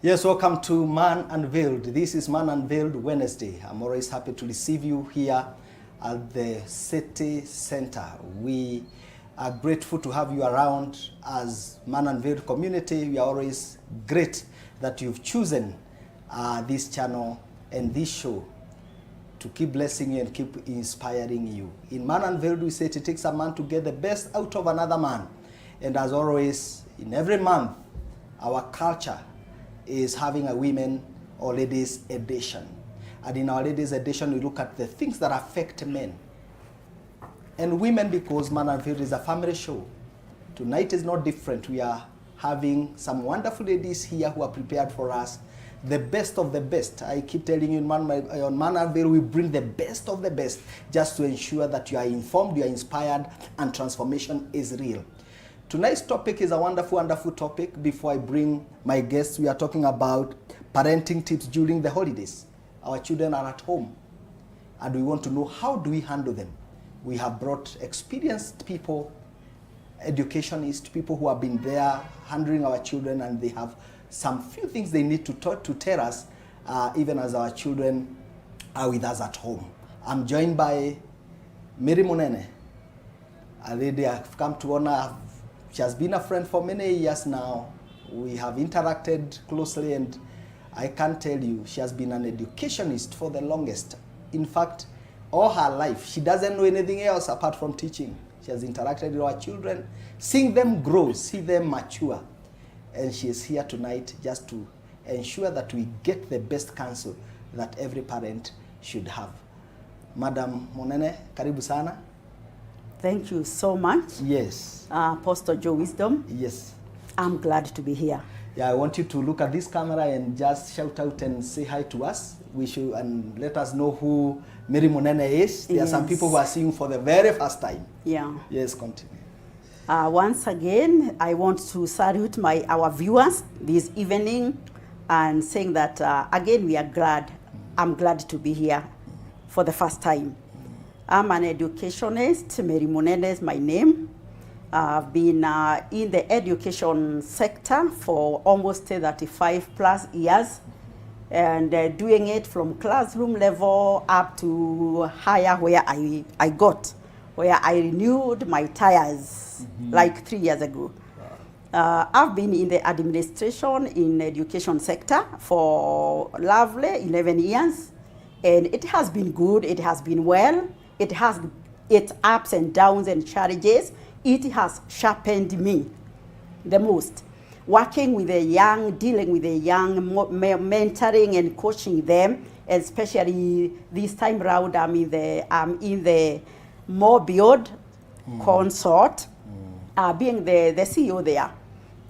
Yes, welcome to Man Unveiled. This is Man Unveiled Wednesday. I'm always happy to receive you here at the city center. We are grateful to have you around as Man Unveiled community. We are always great that you've chosen this channel and this show to keep blessing you and keep inspiring you. In Man Unveiled, we say it takes a man to get the best out of another man. And as always, in every month, our culture is having a women or ladies edition. And in our ladies edition, we look at the things that affect men and women, because Man Unveiled is a family show. Tonight is not different. We are having some wonderful ladies here who are prepared for us, the best of the best. I keep telling you, on Man Unveiled, we bring the best of the best just to ensure that you are informed, you are inspired, and transformation is real. Tonight's topic is a wonderful, wonderful topic. Before I bring my guests, we are talking about parenting tips during the holidays. Our children are at home, and we want to know, how do we handle them? We have brought experienced people, educationists, people who have been there handling our children, and they have some few things they need to tell us, even as our children are with us at home. I'm joined by Mary Munene, a lady I've come to honor. She has been a friend for many years now. We have interacted closely, and I can tell you, she has been an educationist for the longest. In fact, all her life, she doesn't know anything else apart from teaching. She has interacted with our children, seeing them grow, see them mature. And she is here tonight just to ensure that we get the best counsel that every parent should have. Madam Munene, karibu sana. Thank you so much. Yes. Pastor Joe Wisdom. Yes. I'm glad to be here. Yeah, I want you to look at this camera and just shout out and say hi to us. We should, and let us know who Mary Munene is. There are some people who are seeing for the very first time. Yeah. Yes, continue. Once again, I want to salute our viewers this evening and saying that, again, we are glad. I'm glad to be here for the first time. I'm an educationist. Mary Munene is my name. I've been in the education sector for almost 35 plus years, and doing it from classroom level up to higher, where I got, where I renewed my tires like 3 years ago. I've been in the administration in education sector for lovely 11 years, and it has been good, it has been well. It has its ups and downs and challenges. It has sharpened me the most. Working with the young, dealing with the young, mentoring and coaching them, especially this time round, I'm in the Unveiled consort, being the CEO there.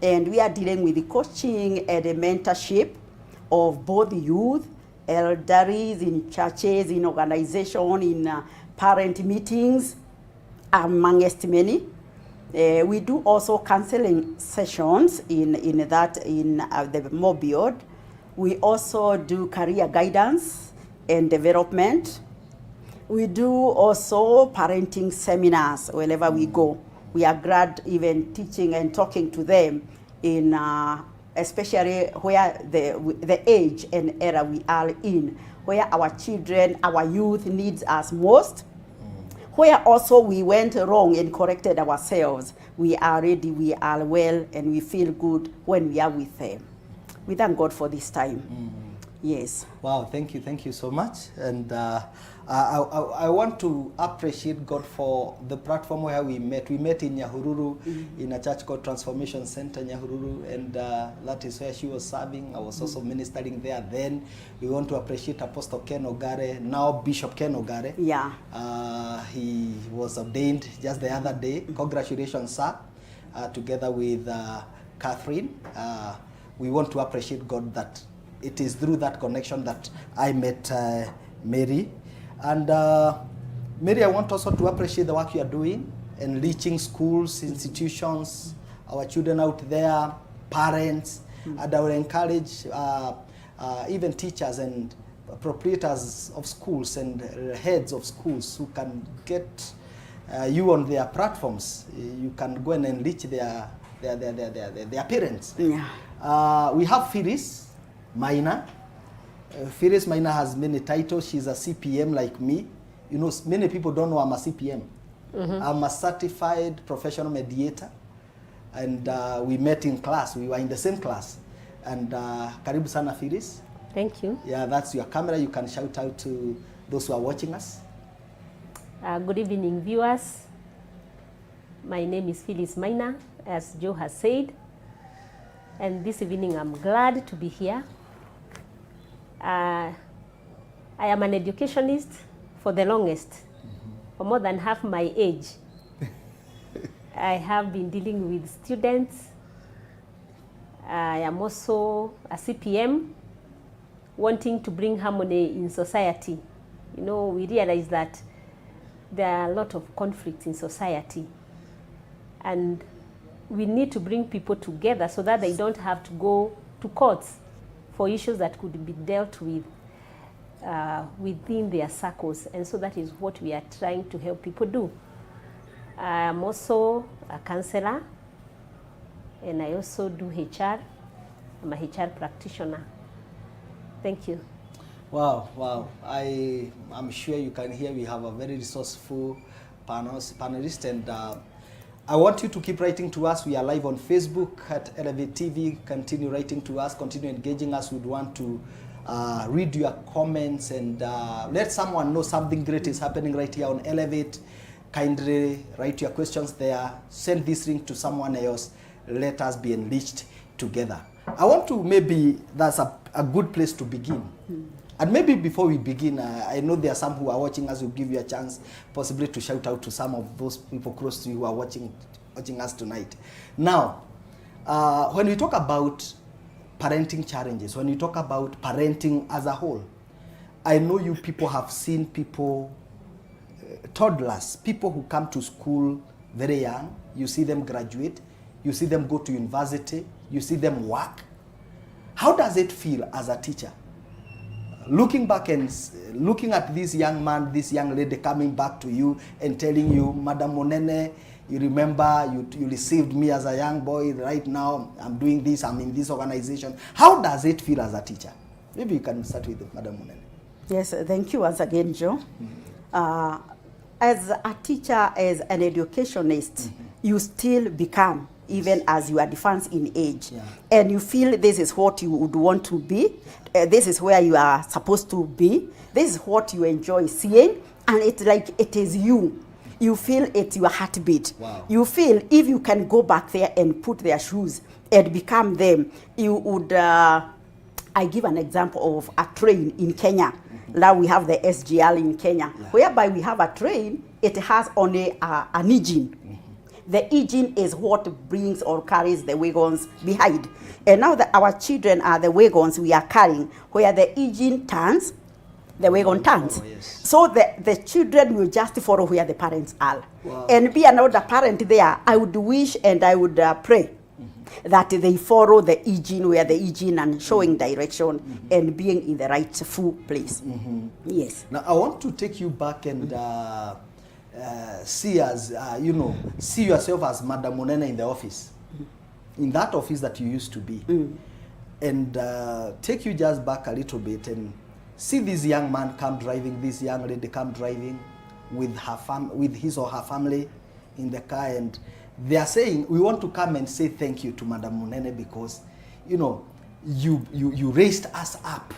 And we are dealing with the coaching and the mentorship of both youth, elderly, in churches, in organizations, in parent meetings, amongst many. We do also counseling sessions in the Unveiled. We also do career guidance and development. We do also parenting seminars wherever we go. We are glad even teaching and talking to them in especially where the age and era we are in, where our children, our youth needs us most, where also we went wrong and corrected ourselves. We are ready, we are well, and we feel good when we are with them. We thank God for this time. Yes. Wow, thank you so much. And I want to appreciate God for the platform where we met. We met in Nyahururu, in a church called Transformation Center, Nyahururu, and that is where she was serving. I was also ministering there then. We want to appreciate Apostle Ken Ogare, now Bishop Ken Ogare. Yeah. He was ordained just the other day. Congratulations, sir, together with Catherine. We want to appreciate God that it is through that connection that I met Mary. And Mary, I want also to appreciate the work you are doing in reaching schools, institutions, our children out there, parents, and I will encourage even teachers and proprietors of schools and heads of schools who can get you on their platforms. You can go and enrich their parents. Yeah. We have Phylis. Maina. Phylis Maina has many titles. She's a CPM like me. You know, many people don't know I'm a CPM. I'm a certified professional mediator. And we met in class. We were in the same class. And karibu sana Phylis. Thank you. Yeah, that's your camera. You can shout out to those who are watching us. Good evening, viewers. My name is Phylis Maina, as Joe has said. And this evening I'm glad to be here. I am an educationist for the longest, for more than half my age. I have been dealing with students. I am also a CPM, wanting to bring harmony in society. You know, we realize that there are a lot of conflicts in society, and we need to bring people together so that they don't have to go to courts for issues that could be dealt with within their circles. And so that is what we are trying to help people do. I am also a counselor, and I also do HR. I'm a HR practitioner. Thank you. Wow, wow. I'm sure you can hear we have a very resourceful panelist, and I want you to keep writing to us. We are live on Facebook at Elevate TV. Continue writing to us, continue engaging us. We'd want to read your comments and let someone know something great is happening right here on Elevate. Kindly write your questions there. Send this link to someone else. Let us be enriched together. I want to, maybe that's a good place to begin. And maybe before we begin, I know there are some who are watching us. We'll give you a chance possibly to shout out to some of those people close to you who are watching us tonight. Now, when we talk about parenting challenges, when we talk about parenting as a whole, I know you people have seen people, toddlers, people who come to school very young. You see them graduate. You see them go to university. You see them work. How does it feel as a teacher? Looking back and looking at this young man, this young lady coming back to you and telling you, Madam Munene, you remember you received me as a young boy. Right now, I'm doing this. I'm in this organization. How does it feel as a teacher? Maybe you can start with Madam Munene. Yes, thank you once again, Joe. As a teacher, as an educationist, you still become, even as you advance in age. Yeah. And you feel this is what you would want to be. This is where you are supposed to be. This is what you enjoy seeing. And it's like it is you. You feel it's your heartbeat. Wow. You feel if you can go back there and put their shoes and become them, you would, I give an example of a train in Kenya. Now we have the SGR in Kenya, whereby we have a train, it has only an engine. The engine is what brings or carries the wagons behind. And now that our children are the wagons we are carrying, where the engine turns, the wagon turns. Oh, yes. So the children will just follow where the parents are. Wow. And be another parent there, I would wish and I would pray that they follow the engine, where the engine and showing direction and being in the rightful place. Yes. Now I want to take you back and see yourself as Madam Munene in the office, in that office that you used to be, and take you just back a little bit and see this young man come driving, this young lady come driving with with his or her family in the car, and they are saying, we want to come and say thank you to Madam Munene because, you know, you raised us up.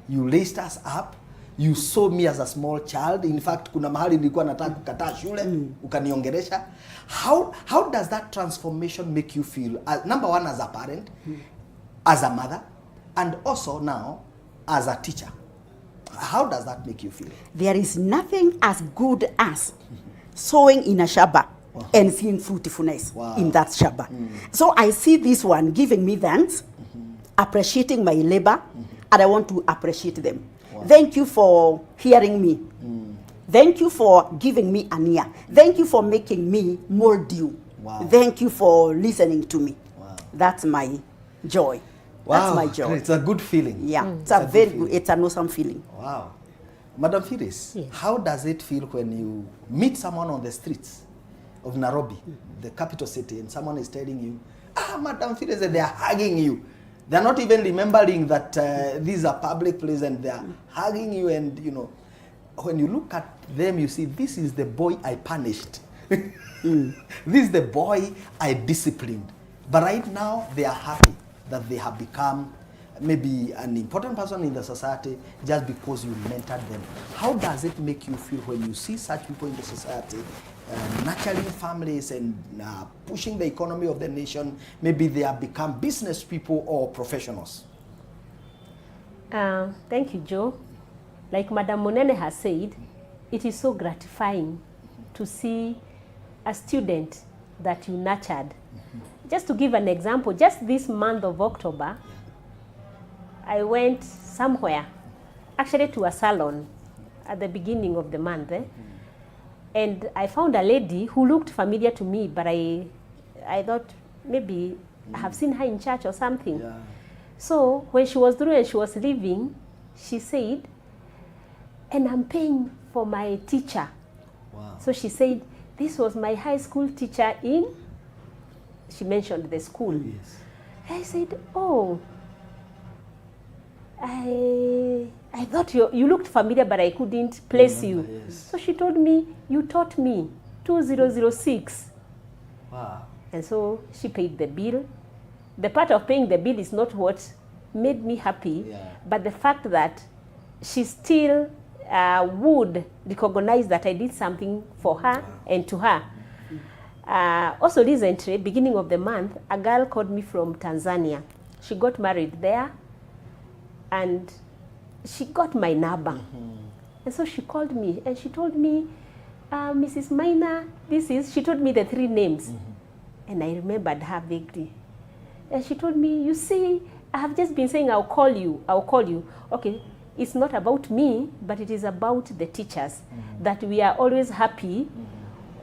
You raised us up. You saw me as a small child. In fact, kuna mahali nilikuwa nataka kukataa shule, ukaniongelesha. How does that transformation make you feel? Number one, as a parent, as a mother, and also now as a teacher. How does that make you feel? There is nothing as good as sowing in a shamba and seeing fruitfulness in that shamba. So I see this one giving me thanks, appreciating my labor, and I want to appreciate them. Thank you for hearing me. Thank you for giving me an ear. Thank you for making me mold you. Thank you for listening to me. That's my joy. That's my joy. It's a good feeling. Yeah, it's a very good, it's an awesome feeling. Wow. Madam Phylis, yes. How does it feel when you meet someone on the streets of Nairobi, the capital city, and someone is telling you, Madam Phylis, they are hugging you. They're not even remembering that these are public places, and they're hugging you, and you know, when you look at them, you see, this is the boy I punished. This is the boy I disciplined. But right now, they are happy that they have become maybe an important person in the society just because you mentored them. How does it make you feel when you see such people in the society, nurturing families and pushing the economy of the nation? Maybe they have become business people or professionals. Thank you, Joe. Like Madam Munene has said, it is so gratifying to see a student that you nurtured. Just to give an example, just this month of October, I went somewhere, actually to a salon at the beginning of the month, and I found a lady who looked familiar to me, but I thought maybe I have seen her in church or something. Yeah. So when she was through and she was leaving, she said, and I'm paying for my teacher. Wow. So she said, this was my high school teacher in, she mentioned the school. Yes. I said, oh, I thought you looked familiar, but I couldn't place you. Yes. So she told me, you taught me 2006. Wow. And so she paid the bill. The part of paying the bill is not what made me happy, but the fact that she still would recognize that I did something for her and to her. Also recently, beginning of the month, a girl called me from Tanzania. She got married there, and she got my number. And so she called me and she told me, Mrs. Maina, she told me the 3 names. And I remembered her vaguely. And she told me, you see, I have just been saying, I'll call you. Okay, it's not about me, but it is about the teachers, that we are always happy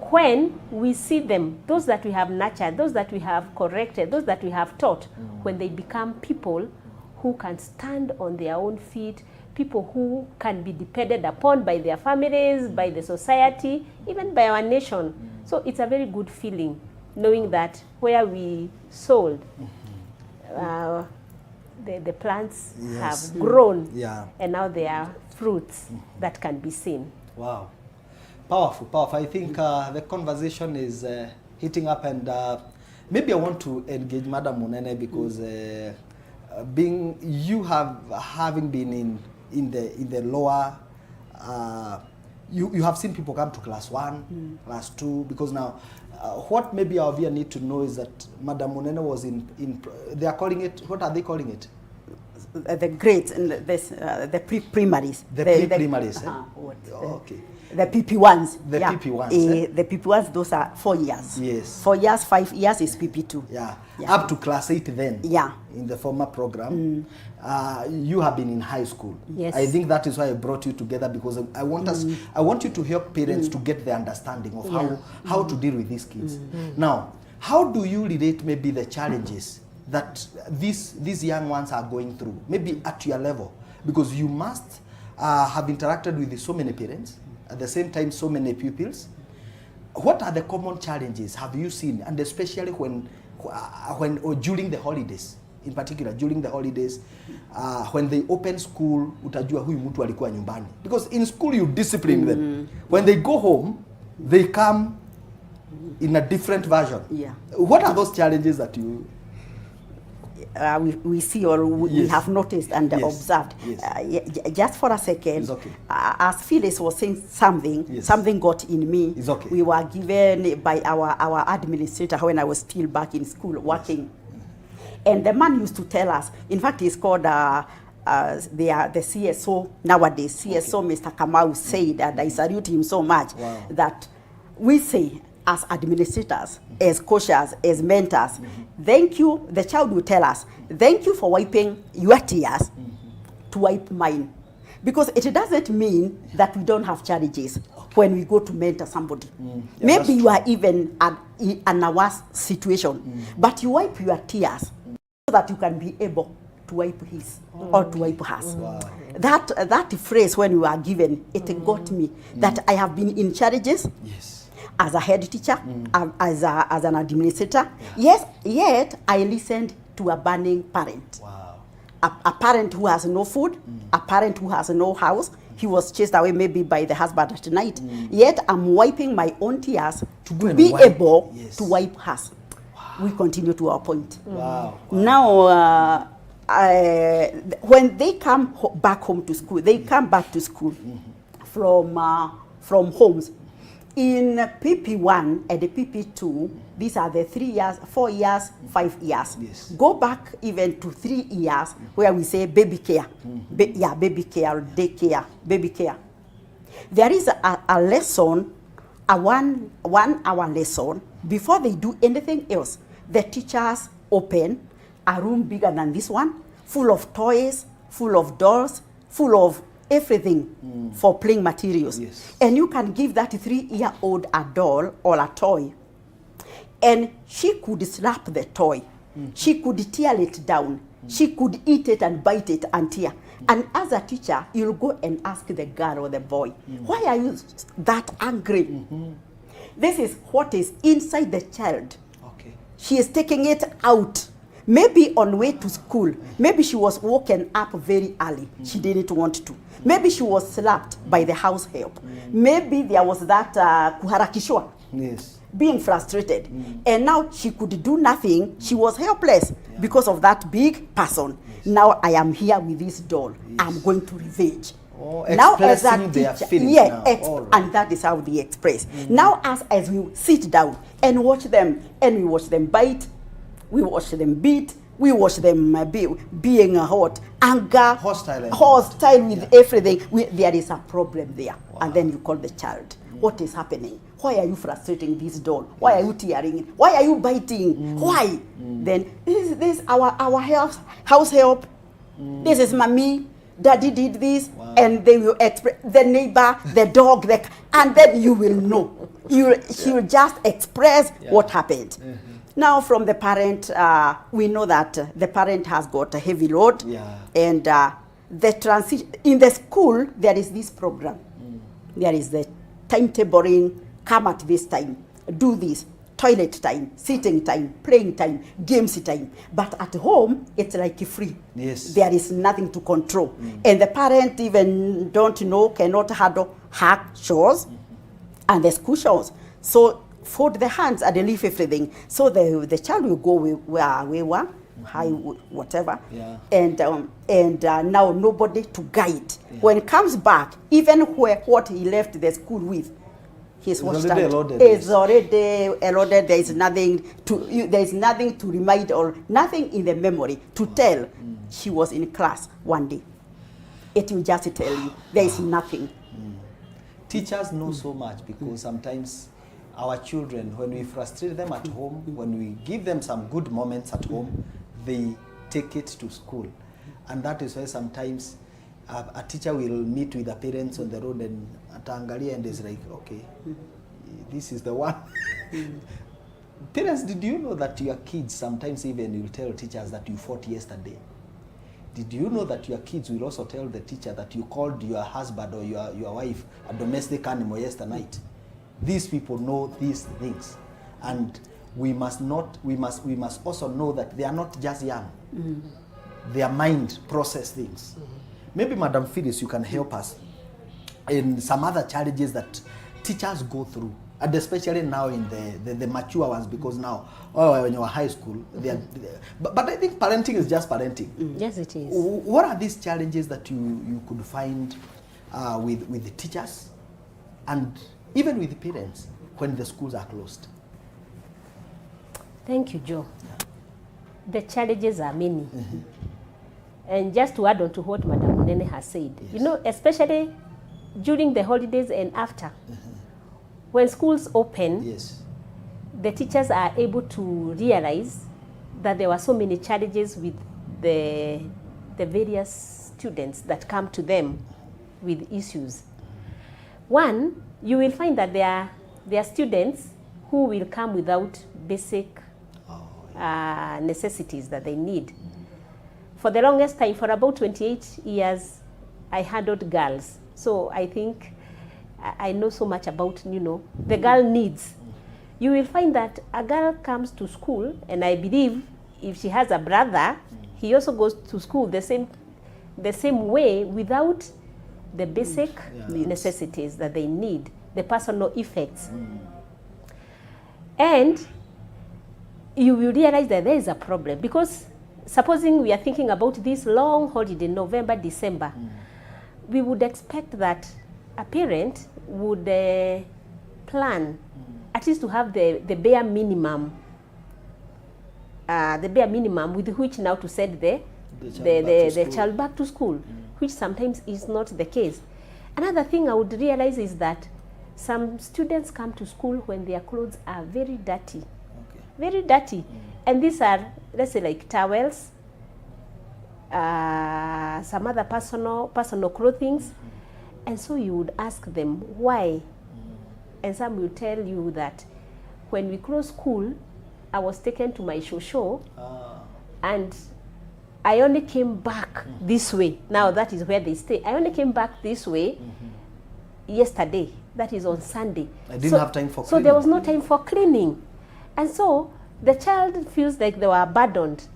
when we see them, those that we have nurtured, those that we have corrected, those that we have taught, when they become people who can stand on their own feet, people who can be depended upon by their families, by the society, even by our nation. So it's a very good feeling knowing that where we sold, the plants have grown, and now there are fruits that can be seen. Wow. Powerful, powerful. I think the conversation is heating up, and maybe I want to engage Madam Munene because having been in the lower, you have seen people come to class 1, class 2, because now what maybe our viewer need to know is that Madam Munene was in they are calling it, what are they calling it? The grades and the pre-primaries. The pre-primaries. Okay. The PP1s. The PP1s. The PP1s, those are 4 years. Yes. 4 years, 5 years is PP2. Yeah. Up to class 8 then. Yeah. In the former program. You have been in high school. Yes. I think that is why I brought you together, because I want you to help parents to get the understanding of how to deal with these kids. Now, how do you relate maybe the challenges that these young ones are going through, maybe at your level? Because you must have interacted with so many parents, at the same time so many pupils. What are the common challenges have you seen, and especially when or during the holidays, in particular during the holidays, when they open school, utajua huyu mtu alikuwa nyumbani, because in school you discipline them. When they go home, they come in a different version. What are those challenges that you we see or we have noticed and observed? Just for a second, as Phylis was saying something, something got in me. We were given by our administrator when I was still back in school working. And the man used to tell us, in fact he's called the CSO nowadays, CSO Mr. Kamau said, and I salute him so much, that we say, as administrators, as coaches, as mentors, thank you, the child will tell us, thank you for wiping your tears to wipe mine. Because it doesn't mean that we don't have challenges when we go to mentor somebody. Maybe you are even in a worse situation, but you wipe your tears so that you can be able to wipe his or to wipe hers. That phrase, when we were given, it got me, that I have been in challenges. As a head teacher, as an administrator, yes, yet I listened to a burning parent. Wow. A parent who has no food, a parent who has no house. He was chased away maybe by the husband at night. Yet I'm wiping my own tears to be able to wipe hers. Wow. We continue to our point. Wow. Now, when they come back home to school, they come back to school from homes. In PP1 and the PP2, these are the 3 years, 4 years, 5 years. Yes. Go back even to 3 years where we say baby care. Baby care, daycare, baby care. There is a lesson, a one hour lesson. Before they do anything else, the teachers open a room bigger than this one, full of toys, full of dolls, full of everything for playing materials. Yes. And you can give that 3-year-old a doll or a toy, and she could slap the toy. She could tear it down. She could eat it and bite it and tear. And as a teacher, you'll go and ask the girl or the boy, why are you that angry? This is what is inside the child. Okay. She is taking it out. Maybe on way to school. Maybe she was woken up very early. She didn't want to. Maybe she was slapped by the house help. Maybe there was that kuharakishwa. Yes. Being frustrated. And now she could do nothing. She was helpless because of that big person. Now I am here with this doll. I'm going to revenge. Oh, Now as a expressing their teacher, feelings now. All right. and that is how they express. Now as we sit down and watch them, and we watch them bite, we watch them beat, we watch them being hot, anger, hostile with everything. There is a problem there. Wow. And then you call the child. What is happening? Why are you frustrating this doll? Why are you tearing it? Why are you biting? Why? Then this our house help. This is mommy. Daddy did this. Wow. And they will express the neighbor, the dog, and then you will know. She will just express what happened. Now, from the parent, we know that the parent has got a heavy load, and the transition in the school. There is this program. There is the timetabling. Come at this time, do this. Toilet time, sitting time, playing time, games time. But at home, it's like free. Yes. There is nothing to control, and the parent even don't know, cannot handle her chores and the school chores. So fold the hands and leave everything. So the child will go where we were, high, whatever, and now nobody to guide. When he comes back, even what he left the school with, he's already loaded. There is nothing to remind or nothing in the memory to tell. She was in class one day. It will just tell you there is nothing. Teachers know so much because sometimes our children, when we frustrate them at home, when we give them some good moments at home, they take it to school. And that is why sometimes a teacher will meet with the parents on the road and ataangalia and is like, okay, this is the one. Parents, did you know that your kids sometimes even will tell teachers that you fought yesterday? Did you know that your kids will also tell the teacher that you called your husband or your wife a domestic animal yesterday night? These people know these things, and we must also know that they are not just young. Their mind process things. Maybe Madam Phylis, you can help us in some other challenges that teachers go through, and especially now in the mature ones, because now, when you're high school, but I think parenting is just parenting. Yes, it is. What are these challenges that you could find with the teachers and even with the parents when the schools are closed? Thank you, Joe. The challenges are many. And just to add on to what Madam Munene has said, you know, especially during the holidays and after, when schools open, the teachers are able to realize that there were so many challenges with the various students that come to them with issues. One, you will find that there are students who will come without basic necessities that they need. For the longest time, for about 28 years, I handled girls. So I think I know so much about, the girl needs. You will find that a girl comes to school, and I believe if she has a brother, he also goes to school the same way without the basic necessities that they need, the personal effects. And you will realize that there is a problem, because supposing we are thinking about this long holiday, November, December, we would expect that a parent would plan at least to have the bare minimum, with which now to send the child back to school, which sometimes is not the case. Another thing I would realize is that some students come to school when their clothes are very dirty, very dirty. And these are, let's say, like towels, some other personal clothing. And so you would ask them why. And some will tell you that when we closed school, I was taken to my shosho, and I only came back this way. Now that is where they stay. I only came back this way yesterday. That is on Sunday. I didn't have time for cleaning. So there was no time for cleaning. And so the child feels like they were abandoned.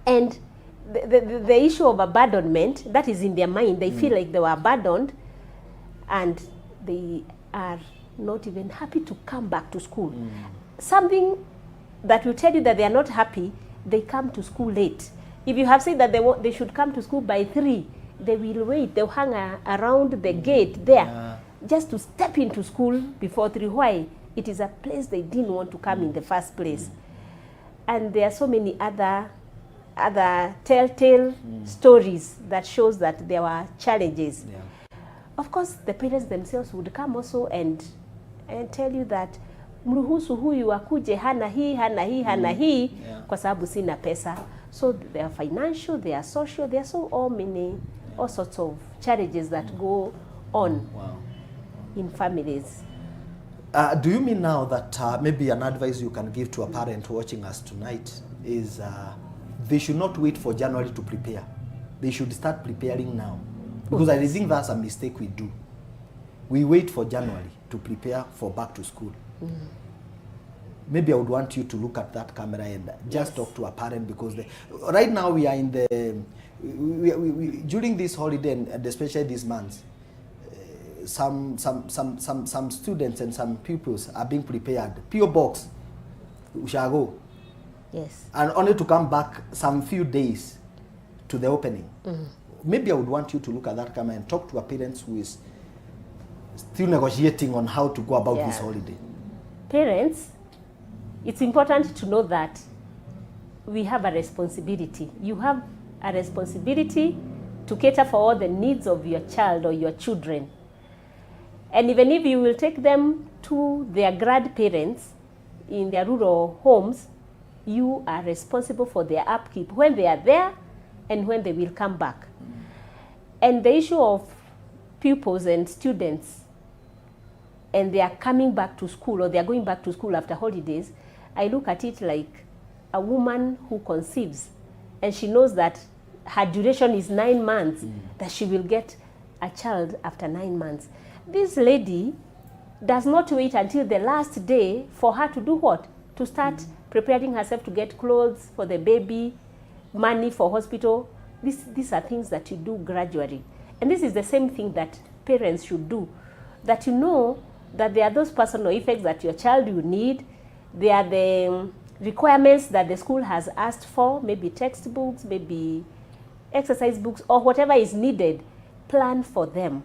And the issue of abandonment, that is in their mind. They feel like they were abandoned, and they are not even happy to come back to school. Something that will tell you that they are not happy, they come to school late. If you have said that they should come to school by 3, they will wait. They'll hang around the gate there just to step into school before 3. Why? It is a place they didn't want to come in the first place. And there are so many other telltale stories that shows that there were challenges. Of course, the parents themselves would come also and tell you that mruhusu huyu akuje hana hii kwa sababu sina pesa. So they are financial, they are social, there are all sorts of challenges that go on in families. Do you mean now that maybe an advice you can give to a parent watching us tonight is they should not wait for January to prepare. They should start preparing now. Because I think that's a mistake we do. We wait for January to prepare for back to school. Maybe I would want you to look at that camera and just talk to a parent, because right now we are in during this holiday and especially these months, some students and some pupils are being prepared. PO box, we shall go. Yes. And only to come back some few days to the opening. Maybe I would want you to look at that camera and talk to a parent who is still negotiating on how to go about this holiday. Parents, it's important to know that we have a responsibility. You have a responsibility to cater for all the needs of your child or your children. And even if you will take them to their grandparents in their rural homes, you are responsible for their upkeep when they are there and when they will come back. And the issue of pupils and students, and they are coming back to school or they are going back to school after holidays, I look at it like a woman who conceives and she knows that her duration is 9 months, that she will get a child after 9 months. This lady does not wait until the last day for her to do what? To start preparing herself to get clothes for the baby, money for hospital. These are things that you do gradually. And this is the same thing that parents should do. That you know that there are those personal effects that your child will need. There are the requirements that the school has asked for, maybe textbooks, maybe exercise books, or whatever is needed. Plan for them.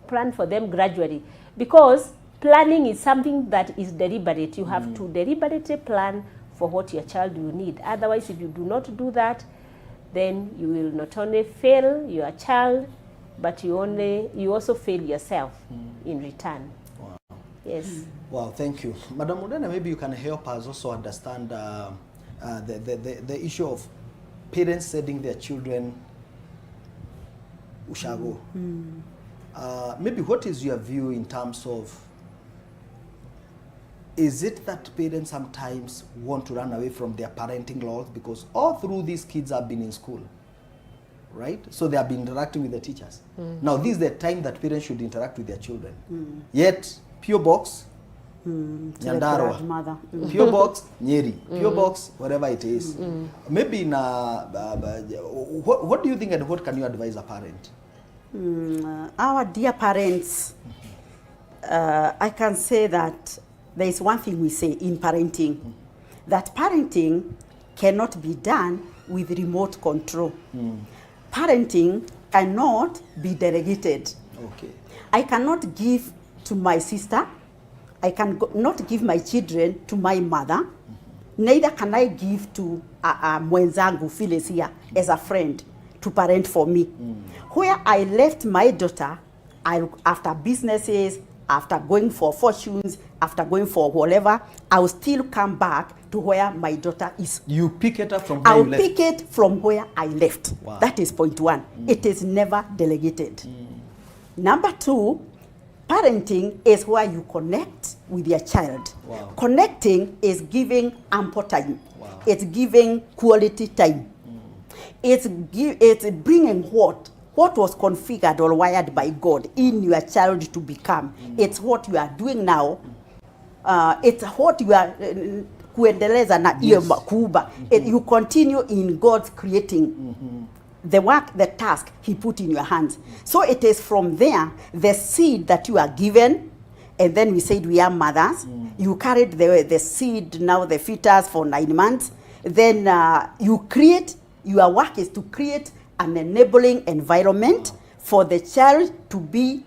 Plan for them gradually. Because planning is something that is deliberate. You have to deliberately plan for what your child will need. Otherwise, if you do not do that, then you will not only fail your child, but you also fail yourself in return. Wow. Yes. Wow, thank you. Madam Munene, maybe you can help us also understand the issue of parents sending their children ushago. Maybe what is your view in terms of, is it that parents sometimes want to run away from their parenting laws because all through these kids have been in school, right? So they have been interacting with the teachers. Now this is the time that parents should interact with their children. Yet, PO box, To the Nyandarua. grandmother. PO Box, Nyeri. PO Box, wherever it is. Maybe in what do you think and what can you advise a parent? Our dear parents, I can say that there is one thing we say in parenting, that parenting cannot be done with remote control. Parenting cannot be delegated. Okay. I cannot give to my sister, I cannot give my children to my mother, neither can I give to mwenzangu Phylis here as a friend to parent for me. Where I left my daughter, after businesses, after going for fortunes, after going for whatever, I will still come back to where my daughter is. You pick it up from where you left? I'll pick it from where I left. Wow. That is point one. It is never delegated. Number two, parenting is where you connect with your child. Wow. Connecting is giving ample time. Wow. It's giving quality time. It's bringing what was configured or wired by God in your child to become. It's what you are doing now. It's what you are kuendeleza na hiyo kuba. You continue in God's creating. The work, the task he put in your hands. So it is from there, the seed that you are given, and then we said we are mothers. You carried the seed, now the fetus for 9 months. Then you create, your work is to create an enabling environment for the child to be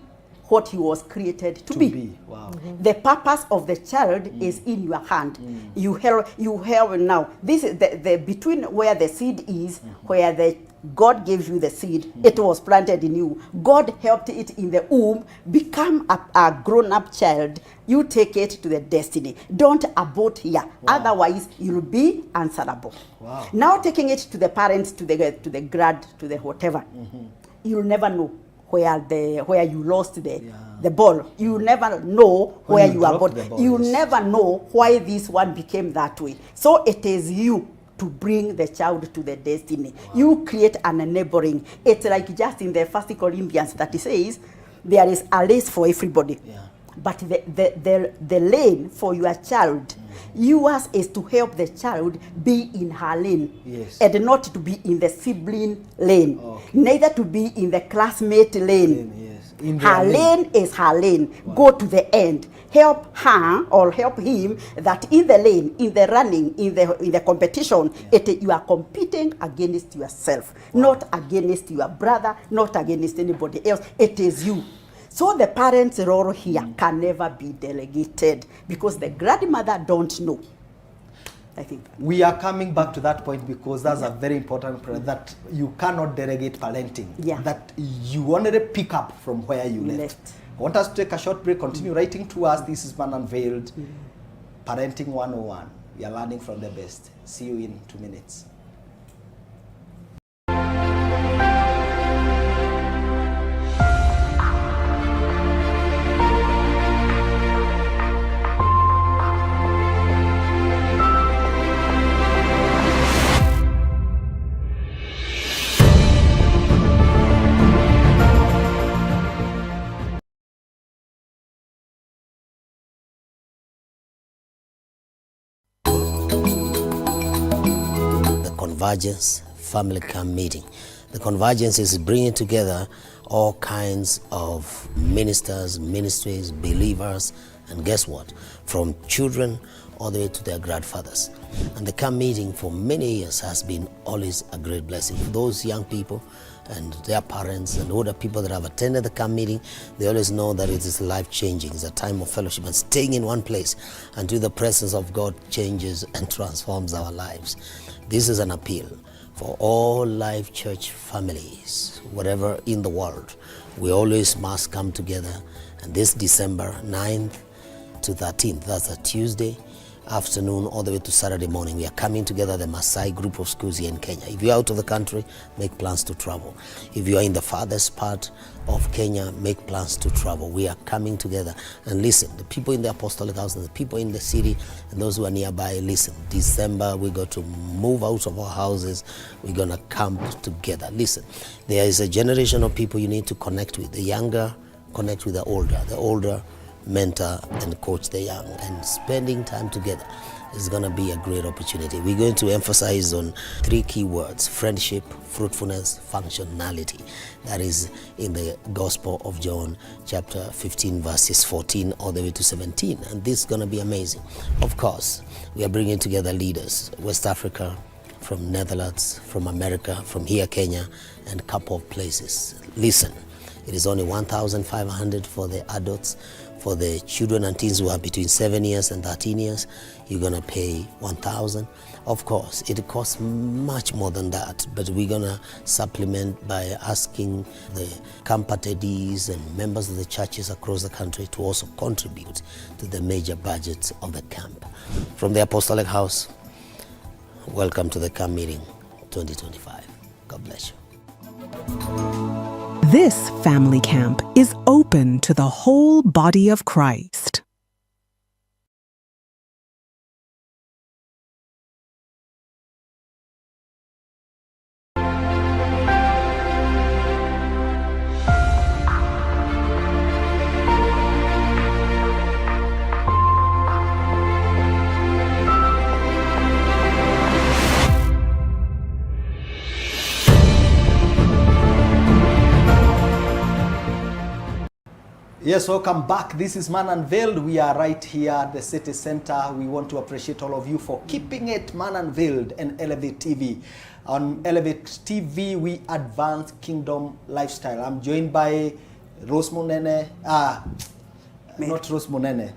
what he was created to be. Wow. The purpose of the child is in your hand. You have now. This is the between where the seed is, where the God gave you the seed. It was planted in you. God helped it in the womb become a grown-up child. You take it to the destiny. Don't abort here. Otherwise, you'll be answerable. Wow. Now taking it to the parents, to the grad, to the whatever, you'll never know where you lost the ball. You never know where you are born. You never know why this one became that way. So it is you to bring the child to the destiny. Wow. You create an enabling. It's like just in the 1 Corinthians that it says, there is a race for everybody. Yeah. But the lane for your child, yours is to help the child be in her lane. Yes. And not to be in the sibling lane. Okay. Neither to be in the classmate lane. Yes. Her lane is her lane. Wow. Go to the end. Help her or help him that in the lane, in the running, in the competition, you are competing against yourself. Wow. Not against your brother, not against anybody else. It is you. So the parents' role here can never be delegated because the grandmother don't know. I think we are coming back to that point because that's a very important point, that you cannot delegate parenting. Yeah. That you only pick up from where you left. I want us to take a short break, continue writing to us. This is Man Unveiled, Parenting 101. We are learning from the best. See you in 2 minutes. Convergence Family Camp Meeting. The Convergence is bringing together all kinds of ministers, ministries, believers, and guess what? From children all the way to their grandfathers. And the camp meeting for many years has been always a great blessing. Those young people and their parents and older people that have attended the camp meeting, they always know that it is life-changing. It's a time of fellowship and staying in one place until the presence of God changes and transforms our lives. This is an appeal for all Life Church families, wherever in the world. We always must come together. And this December 9th to 13th, that's a Tuesday afternoon all the way to Saturday morning, we are coming together, the Maasai group of schools here in Kenya. If you're out of the country, make plans to travel. If you are in the farthest part of Kenya, make plans to travel. We are coming together. And listen, the people in the Apostolic House and the people in the city and those who are nearby, listen, December we're going to move out of our houses. We're going to camp together. Listen, there is a generation of people you need to connect with. The younger connect with the older mentor and coach the young, and spending time together is going to be a great opportunity. We're going to emphasize on 3 key words: friendship, fruitfulness, functionality. That is in the Gospel of John chapter 15 verses 14 all the way to 17, and this is going to be amazing. Of course, we are bringing together leaders, West Africa, from Netherlands, from America, from here Kenya, and a couple of places. Listen, it is only 1,500 for the adults. For the children and teens who are between 7 years and 13 years, you're going to pay 1,000. Of course, it costs much more than that, but we're going to supplement by asking the camp attendees and members of the churches across the country to also contribute to the major budgets of the camp. From the Apostolic House, welcome to the camp meeting 2025. God bless you. This family camp is open to the whole body of Christ. Yes, welcome back. This is Man Unveiled. We are right here at the city center. We want to appreciate all of you for keeping it Man Unveiled and Elevate TV. On Elevate TV, we advance kingdom lifestyle. I'm joined by Rose Munene. Not Rose Munene.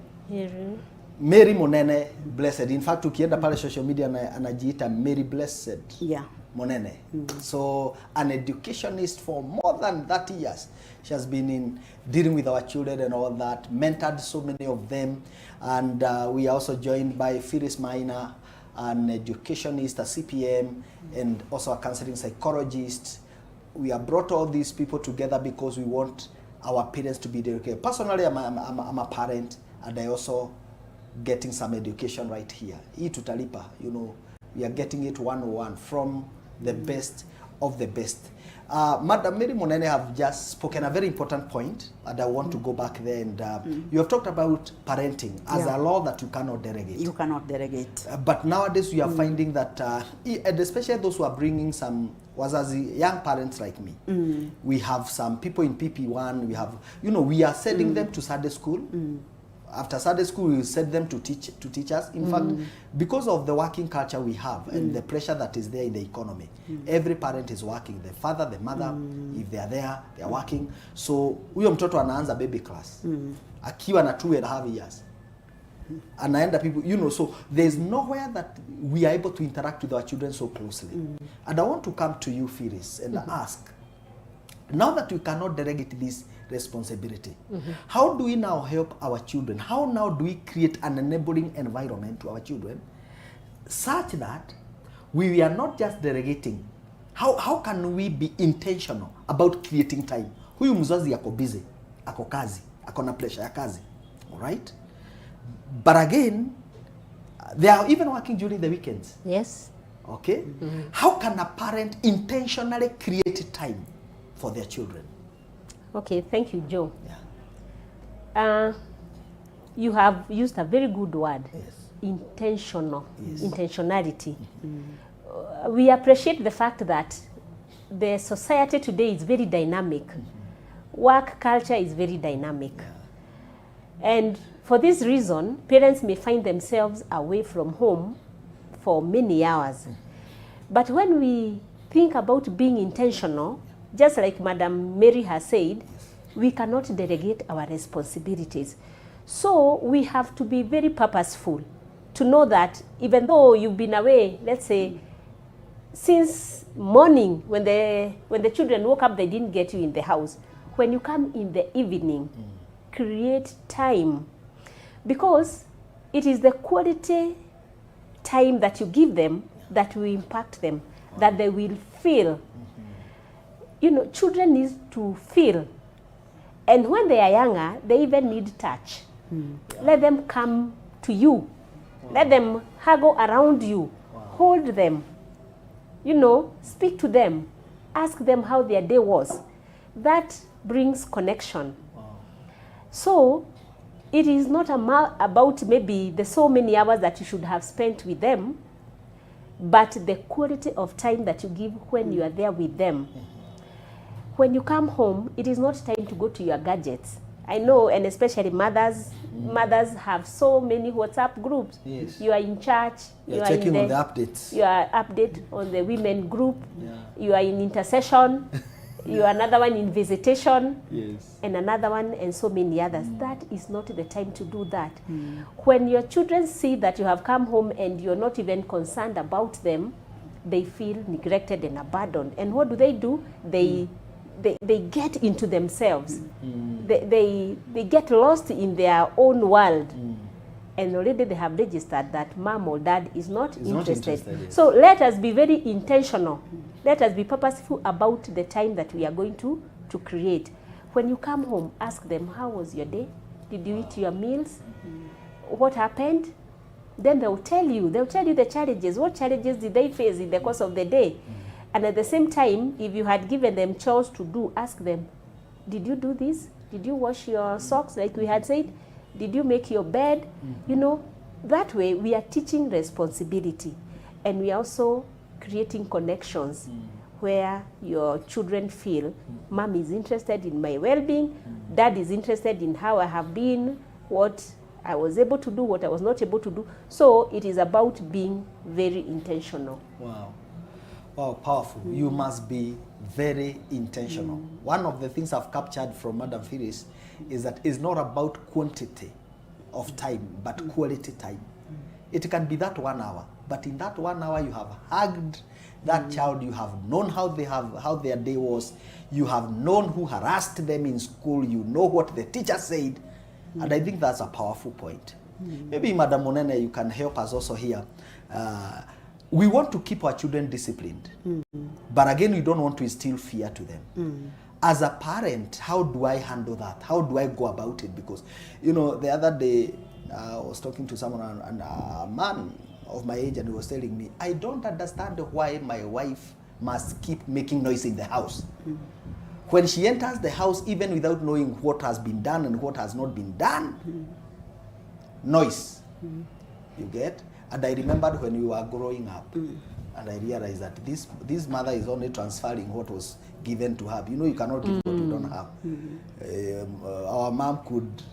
Mary Munene Blessed. In fact, ukienda pale social media anajiita Mary Blessed. Yeah. Munene. So an educationist for more than 30 years. She has been in dealing with our children and all that, mentored so many of them. And we are also joined by Phylis Maina, an educationist, a CPM, and also a counseling psychologist. We have brought all these people together because we want our parents to be educated. Personally, I'm a parent, and I also getting some education right here. Hii tutalipa, you know, we are getting it 101 from the best of the best. Madam Mary Munene have just spoken a very important point, and I want to go back there. And you have talked about parenting as a law that you cannot derogate. You cannot derogate. But nowadays we are finding that, and especially those who are bringing some wazazi, young parents like me, we have some people in PP1, we have, you know, we are sending them to Sunday school. After Sunday school, we send them to teach us. In fact, because of the working culture we have and the pressure that is there in the economy, every parent is working. The father, the mother, if they are there, they are working. So, huyo mtoto anaanza baby class. Akiwa na 2.5 years. Anaenda people, you know, so there's nowhere that we are able to interact with our children so closely. And I want to come to you, Phylis, and ask, now that we cannot delegate this responsibility, how do we now help our children? How now do we create an enabling environment to our children such that we are not just delegating? How can we be intentional about creating time? Huyu mzazi yako busy, ako kazi, ako na pressure ya kazi, all right? But again, they are even working during the weekends. Yes. Okay? How can a parent intentionally create time for their children? Okay, thank you, Joe. Yeah. You have used a very good word. Yes. Intentional. Yes. Intentionality. We appreciate the fact that the society today is very dynamic. Work culture is very dynamic. And for this reason, parents may find themselves away from home for many hours. But when we think about being intentional, just like Madam Mary has said, we cannot delegate our responsibilities. So we have to be very purposeful to know that even though you've been away, let's say, since morning, when the children woke up, they didn't get you in the house. When you come in the evening, create time. Because it is the quality time that you give them that will impact them, that they will feel. You know, children need to feel. And when they are younger, they even need touch. Let them come to you. Let them huggle around you. Hold them. You know, speak to them. Ask them how their day was. That brings connection. So, it is not about maybe the so many hours that you should have spent with them, but the quality of time that you give when you are there with them. When you come home, it is not time to go to your gadgets. I know, and especially mothers have so many WhatsApp groups. Yes. You are in church. You are checking on the updates. You are update on the women group. You are in intercession. You are another one in visitation. Yes. And another one, and so many others. That is not the time to do that. When your children see that you have come home and you're not even concerned about them, they feel neglected and abandoned. And what do? They get into themselves. They get lost in their own world. And already they have registered that mom or dad is not interested. Yes. So let us be very intentional. Let us be purposeful about the time that we are going to create. When you come home, ask them, how was your day? Did you eat your meals? What happened? Then they'll tell you the challenges. What challenges did they face in the course of the day? And at the same time, if you had given them chores to do, ask them, did you do this? Did you wash your socks like we had said? Did you make your bed? You know, that way we are teaching responsibility, and we are also creating connections where your children feel mom is interested in my well-being, dad is interested in how I have been, what I was able to do, what I was not able to do. So it is about being very intentional. Wow. Wow, powerful. You must be very intentional. One of the things I've captured from Madam Phylis is that it's not about quantity of time, but quality time. It can be that 1 hour, but in that 1 hour you have hugged that child, you have known how their day was, you have known who harassed them in school, you know what the teacher said, and I think that's a powerful point. Maybe Madam Munene, you can help us also here. We want to keep our children disciplined, but again, we don't want to instill fear to them. As a parent, how do I handle that? How do I go about it? Because, you know, the other day, I was talking to someone, and a man of my age, and he was telling me, I don't understand why my wife must keep making noise in the house. When she enters the house, even without knowing what has been done and what has not been done, noise, you get? And I remembered when we were growing up, and I realized that this mother is only transferring what was given to her. You know, you cannot give what you don't have. Our mom could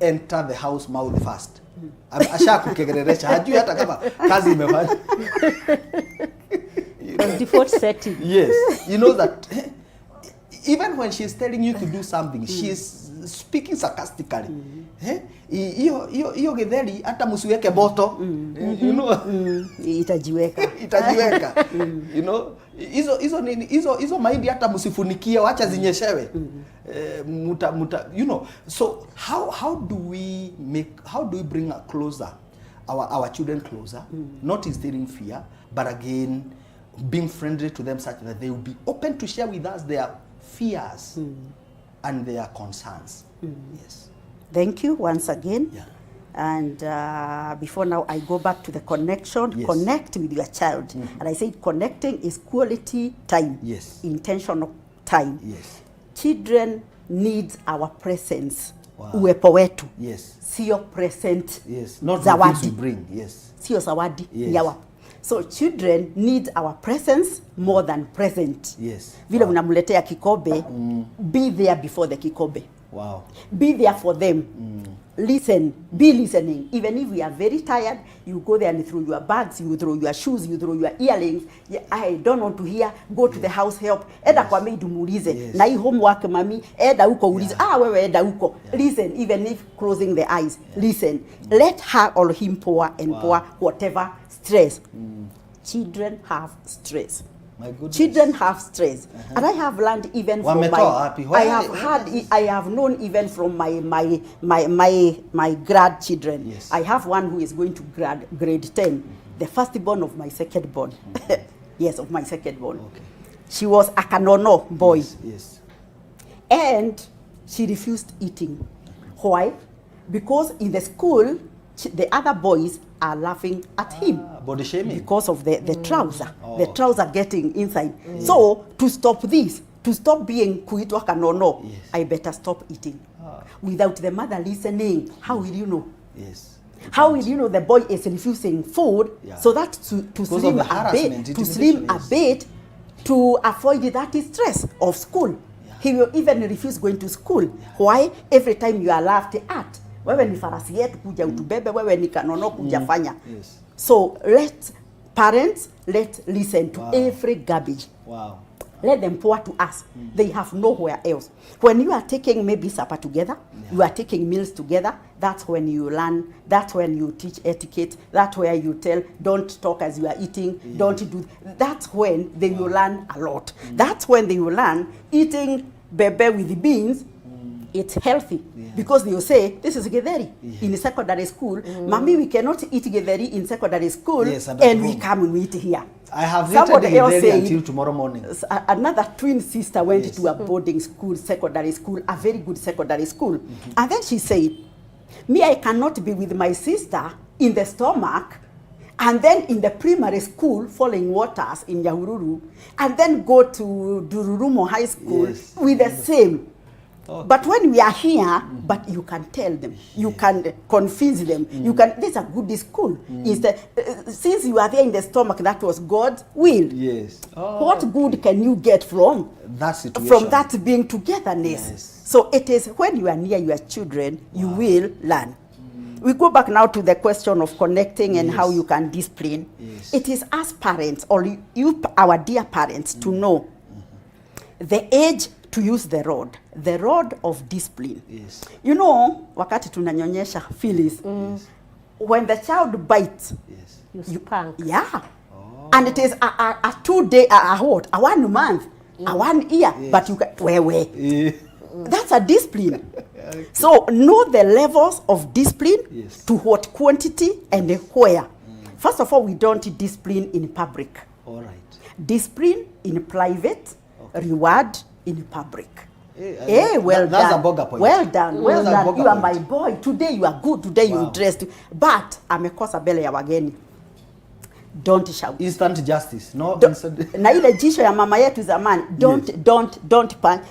enter the house mouth first. Asha kukegereresha, hajui hata kama kazi imefanya. Default setting. Yes, you know that even when she's telling you to do something, she's speaking sarcastically. Iyo githeri hata musiweke moto, you know, itajiweka. You know, hizo mahindi hata musifunikie, wacha zinyeshewe. You know, so how do we bring closer our children closer, not instilling fear, but again being friendly to them such that they will be open to share with us their fears and their concerns. Yes. Thank you once again. Yeah. And before now, I go back to the connection. Yes. Connect with your child. And I said connecting is quality time. Yes. Intentional time. Yes. Children need our presence. Wow. Uwepo wetu. Yes. Sio present. Yes. Not the things we bring. Yes. Sio zawadi. Yes. Yawa. So children need our presence more than present. Yes. Vile unamletea kikombe, be there before the kikombe. Wow. Be there for them. Listen, be listening. Even if we are very tired, you go there and throw your bags, you throw your shoes, you throw your earrings. Yeah, I don't want to hear. Go to the house help. Eda kwa maid muulize. Yes. Na hii homework mami, eda huko ulize. Wewe eda huko. Listen, even if closing the eyes. Listen. Let her or him pour and pour whatever stress. Children have stress. My goodness. Children have stress, and I have learned even from I have known even from my grandchildren. Yes. I have one who is going to grade 10, the firstborn of my second born. Yes, of my second born. Okay. She was a kanono boy. Yes. And she refused eating. Why? Because in the school, the other boys are laughing at him. Body shaming. Because of the trouser. The trouser getting inside. So, to stop this, to stop being kuitwa kanono, yes. I better stop eating. Without the mother listening, how will you know? Yes. How will you know the boy is refusing food? Yeah. So that to Because slim of the a harassment, bit, to slim a yes. bit, to avoid that stress of school. Yeah. He will even refuse going to school. Why? Every time you are laughed at. Wewe ni farasi yetu kuja utubebe, wewe ni kanono kuja fanya. Yes. So let parents, let's listen to Wow. every garbage. Wow. Let them pour to us. They have nowhere else. When you are taking maybe supper together, you are taking meals together, that's when you learn, that's when you teach etiquette, that's where you tell, don't talk as you are eating, don't do, that's when they will learn a lot. That's when they will learn eating bebe with the beans, it's healthy. Because they will say, this is getheri in secondary school. Mommy, we cannot eat getheri in secondary school, Yes, and and at we home. come and we eat here. I have Somebody eaten else githeri said- until tomorrow morning. Another twin sister went Yes. to a boarding school, secondary school, a very good secondary school. And then she said, me, I cannot be with my sister in the stomach and then in the primary school, Falling Waters in Yahururu, and then go to Dururumo High School Yes. with the same. Okay. But when we are here, but you can tell them, you can convince them, you can, this is a good school. Instead, since you are there in the stomach, that was God's will. Yes. What good can you get from That situation. from that being togetherness? Yes. So it is when you are near your children, you will learn. We go back now to the question of connecting and how Yes. you can discipline. Yes. It is us parents, or you, our dear parents, to know the age to use the rod of discipline. Yes. You know, wakati tunanyonyesha Phylis, when the child bites, Yes. You spank. yeah. And it is a 2 day, a what? A 1 month, a 1 year. Yes. But you can, where? Eh, That's a discipline. So know the levels of discipline, Yes. to what quantity and where. First of all, we don't discipline in public. all right. Discipline in private, reward in public. Eh, Well that's done. a bugger point. Well done. Well That's a done. bugger You are point. my boy. Today you are good. Today Wow. you dressed. But amekosa mbele ya wageni. Don't shout. Instant justice. No. Na ile jisho ya mama yetu zamani, don't punch.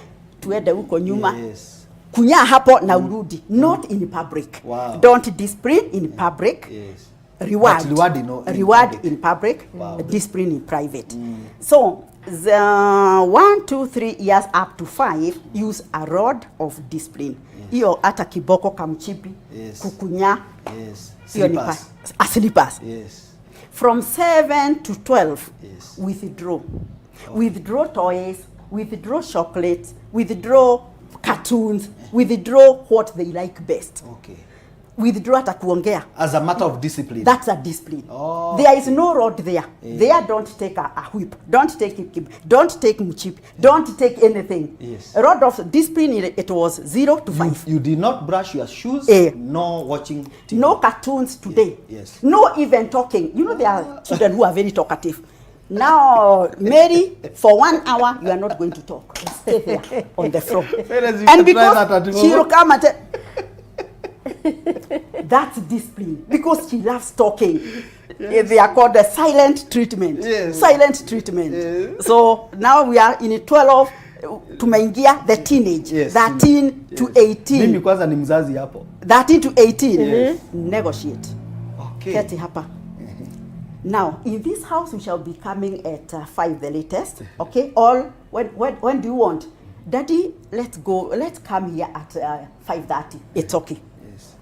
Tuende huko nyuma. Yes. Kunya hapo na urudi. Not in public. Wow. Don't discipline in public. Yes. Reward. But reward, you know, in Reward public. in public. Wow. Discipline in private. So the 1, 2, 3 years up to 5 use a rod of discipline. Hiyo hata kiboko kamchipi, Yes. kukunya, Yes. hiyo ni Slippers. slippers. Yes. From 7 to 12, Yes. withdraw. Withdraw toys, withdraw chocolates, withdraw cartoons, withdraw what they like best. Okay. Withdraw hata kuongea. As a matter of discipline. That's a discipline. Oh, There is no rod there. There, don't take a whip. Don't take a kip. Don't take mchip. Don't take anything. Yes. A rod of discipline, it was 0 to 5. You did not brush your shoes. Eh. No watching TV. No cartoons today. Yes. No even talking. You know, there are children who are very talkative. Now, Mary, for 1 hour, you are not going to talk. Stay there on the floor. Parents, you And can try that at because home. she will come and that's discipline. Because she loves talking. They are called the silent treatment. Yes. Silent treatment. Yes. So now we are in 12 tumeingia the teenage. Yes. 13 to Yes. 18. Mimi kwanza ni mzazi hapo. 13 to 18. Yes. Negotiate. Okay. Keti hapa. Now, in this house, we shall be coming at 5 the latest. Okay? All, when do you want? Daddy, let's go. Let's come here at 5:30. It's okay. Yes.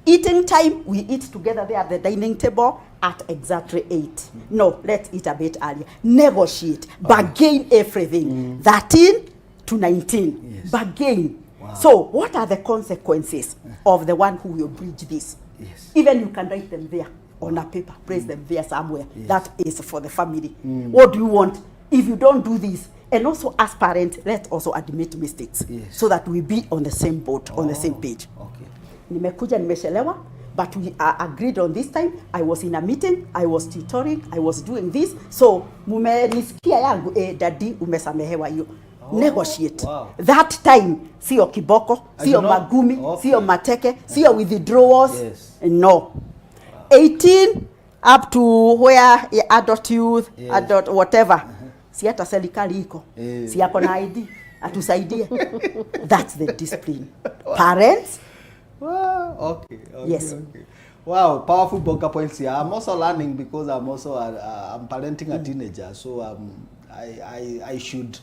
Eating time, we eat together there at the dining table at exactly 8. No, let's eat a bit earlier. Negotiate. Bargain everything. 13 to 19. Yes. Bargain. Wow. So, what are the consequences of the one who will bridge this? Yes. Even you can write them there on a paper, place them there somewhere. Yes. That is for the family. What do you want? If you don't do this, and also as parents, let's also admit mistakes. Yes. So that we be on the same boat, on the same page. Okay. Nimekuja nimeshelewa, but we agreed on this time. I was in a meeting, I was tutoring, I was doing this. So mumenisikia yangu, daddy umesamehewa hiyo. Negotiate. Wow. That time, sio kiboko, sio know. magumi, Okay. sio mateke, sio withdrawals. Yes. No. 18 up to where adult youth, Yes. adult whatever. Si hata serikali iko. Eh. Si yako na ID. Atusaidie. That's the discipline. parents. Wow, okay. Yes. Okay. Wow, powerful bunker points here. I'm also learning because I'm also I'm parenting a teenager, so I should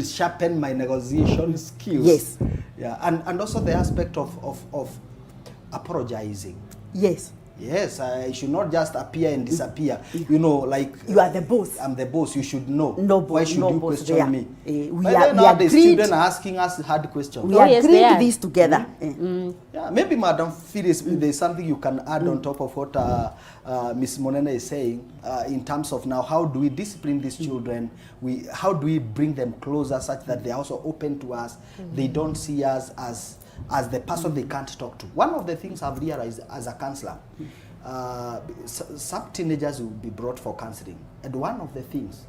sharpen my negotiation skills. Yes. Yeah, and also the aspect of apologizing. Yes. Yes, I should not just appear and disappear. You know, like you are the boss. I'm the boss. You should know. No, why should you question there. me? We agreed. Children are asking us hard questions. We agreed this together. Yeah, maybe Madam Phylis, there's something you can add on top of what Ms. Munene is saying in terms of now how do we discipline these children? How do we bring them closer such that they're also open to us? They don't see us as the person they can't talk to. One of the things I've realized as a counselor, some teenagers will be brought for counseling, and one of the things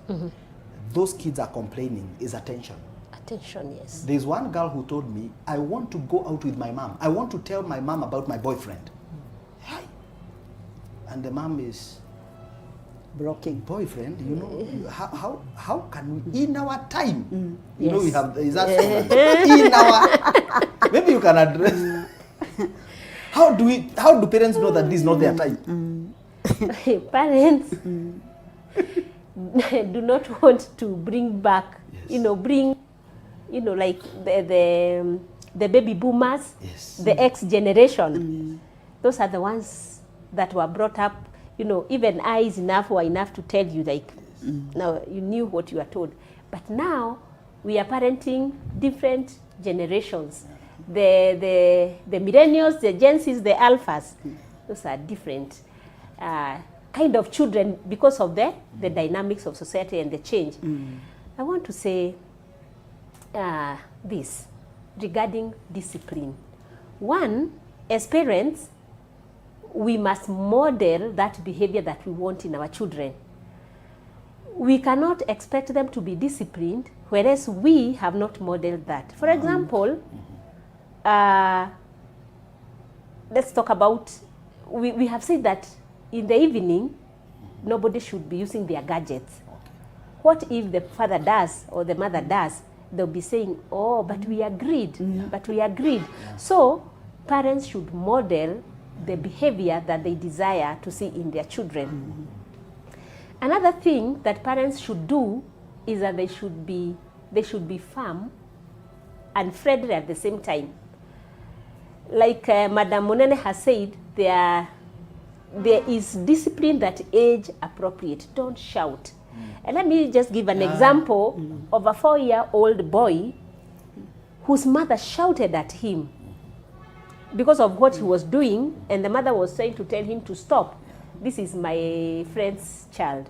those kids are complaining is attention. Attention, yes. There's one girl who told me, I want to go out with my mom. I want to tell my mom about my boyfriend. Hey. And the mom is blocking. Boyfriend, you know, how can we, in our time, you Yes. know, we have, is that in our, maybe you can address, how do parents know that this is not their time? Parents do not want to bring back, like the baby boomers, the X generation. Those are the ones that were brought up, even eyes were enough to tell you, like, now you knew what you were told. But now we are parenting different generations. The millennials, the Gen Zs, the alphas, those are different kind of children because of the dynamics of society and the change. I want to say this regarding discipline. One, as parents, we must model that behavior that we want in our children. We cannot expect them to be disciplined, whereas we have not modeled that. For example, let's talk about, we have said that in the evening, nobody should be using their gadgets. What if the father does or the mother does? They'll be saying, oh, but we agreed, but we agreed. So parents should model the behavior that they desire to see in their children. Another thing that parents should do is that they should be firm and friendly at the same time. Like Madam Munene has said, there is discipline that age appropriate. Don't shout. And let me just give an example of a 4-year-old boy whose mother shouted at him because of what he was doing, and the mother was trying to tell him to stop. This is my friend's child.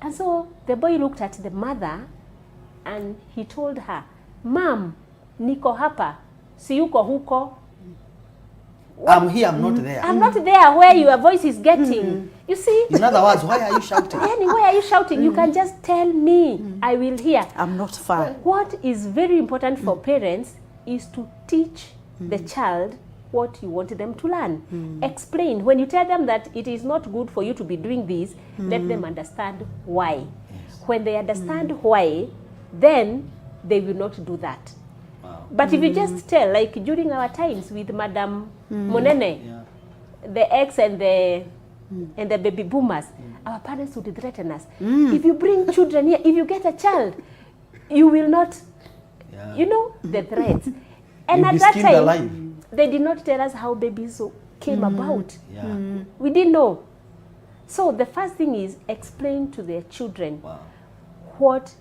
And so the boy looked at the mother and he told her, Mom, niko hapa, si yuko huko. I'm here, I'm not there. I'm not there where your voice is getting. You see? In other words, why are you shouting? Why are you shouting? You can just tell me. I will hear. I'm not far. What is very important for parents is to teach the child what you want them to learn. Explain. When you tell them that it is not good for you to be doing this, let them understand why. When they understand why, then they will not do that. But if you just tell, like during our times with Madam Munene, the X and the baby boomers, our parents would threaten us. If you bring children here, if you get a child, you will not, the threats. And at that time, they did not tell us how babies came about. We didn't know. So the first thing is explain to their children what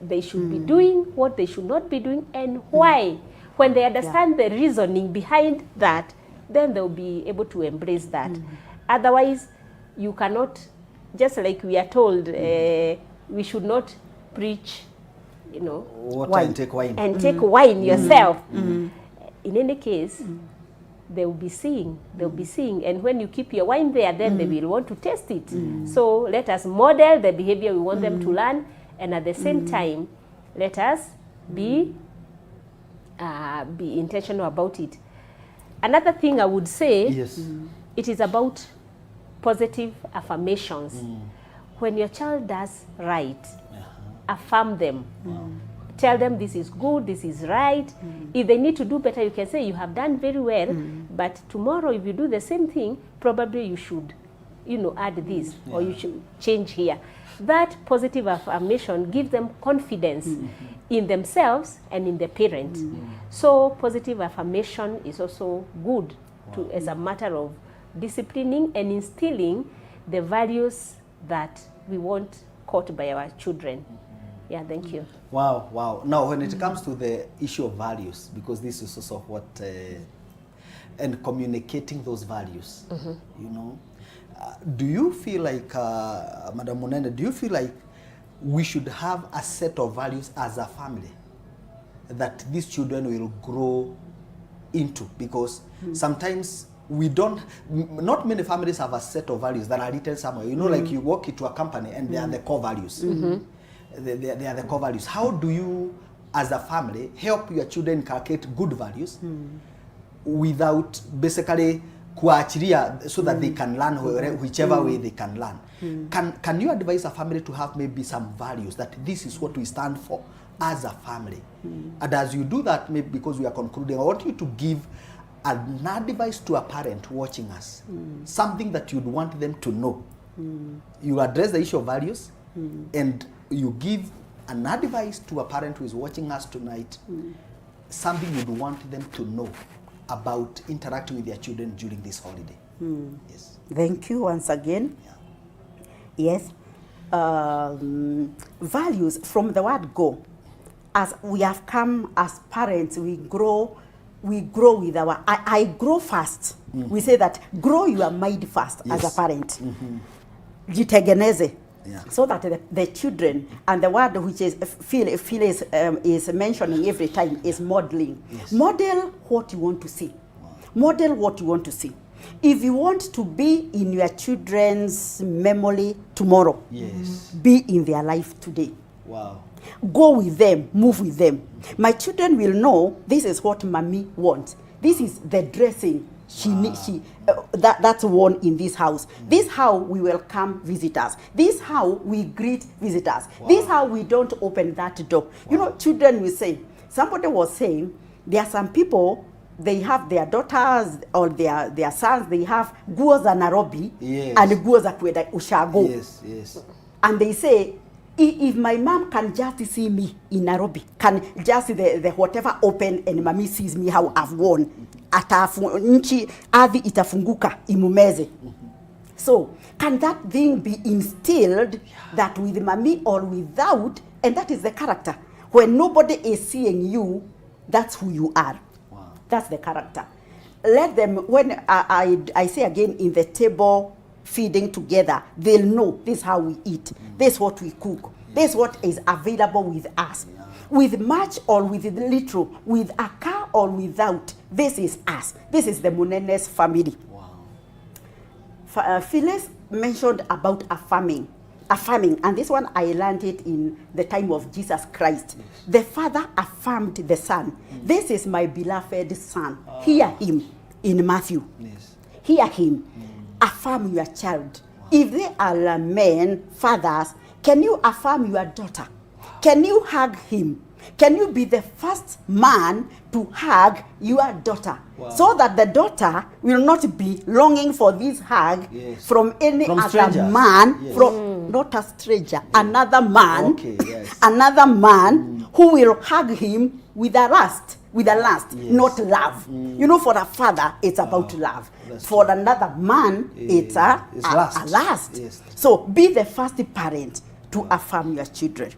they should be doing, what they should not be doing, and why. When they understand the reasoning behind that, then they'll be able to embrace that. Otherwise, you cannot, just like we are told, we should not preach, Water and take wine. And take wine yourself. In any case, they will be seeing. They'll be seeing. And when you keep your wine there, then they will want to taste it. So let us model the behavior we want them to learn. And at the same time, let us be intentional about it. Another thing I would say, it is about positive affirmations. When your child does right, affirm them. tell them this is good, this is right. If they need to do better, you can say you have done very well, but tomorrow if you do the same thing, probably you should, add this, or you should change here. That positive affirmation gives them confidence in themselves and in the parent. So positive affirmation is also good as a matter of disciplining and instilling the values that we want caught by our children. Yeah, thank you. Wow, wow. Now, when it comes to the issue of values, because this is also what, and communicating those values, do you feel like, Madam Munene, do you feel like we should have a set of values as a family that these children will grow into? Because sometimes we don't, not many families have a set of values that are written somewhere. Like you walk into a company and they are the core values. They are the core values. How do you, as a family, help your children inculcate good values without basically kuachilia so that they can learn whichever way they can learn? Can you advise a family to have maybe some values that this is what we stand for as a family? And as you do that, maybe because we are concluding, I want you to give an advice to a parent watching us, something that you'd want them to know. You address the issue of values, and you give an advice to a parent who is watching us tonight, something you'd want them to know about interacting with their children during this holiday. Yes. Thank you once again. Yes. Values, from the word go. As we have come as parents, we grow with our, I grow fast. We say that grow your mind fast as a parent. Jitegeneze. So that the children, and the word which is Phylis is mentioning every time is modeling. Model what you want to see. Model what you want to see. If you want to be in your children's memory tomorrow, be in their life today. Wow. Go with them, move with them. My children will know this is what mommy wants. This is the dressing that's worn in this house. This how we welcome visitors. This how we greet visitors. This how we don't open that door. Children will say, somebody was saying, there are some people, they have their daughters or their sons, they have guo za Nairobi and guo za kwenda ushago. And they say, if my mom can just see me in Nairobi, can just see the whatever open and mommy sees me how I've worn, nchi ardhi itafunguka imumeze. So can that thing be instilled that with mommy or without, and that is the character. When nobody is seeing you, that's who you are. That's the character. Let them, when I say again, in the table feeding together, they'll know this is how we eat. This is what we cook. This is what is available with us. With much or with little, with a car or without, this is us. This is the Munene's family. Phylis mentioned about affirming, and this one I learned it in the time of Jesus Christ. The Father affirmed the Son. This is my beloved Son. Hear him in Matthew. Hear him. Affirm your child. If they are men, fathers, can you affirm your daughter? Can you hug him? Can you be the first man to hug your daughter? So that the daughter will not be longing for this hug from any other strangers. Man, from not a stranger, another man, another man who will hug him with a lust, not love. For a father, it's about love. For another man, it's a lust. So be the first parent to affirm your children.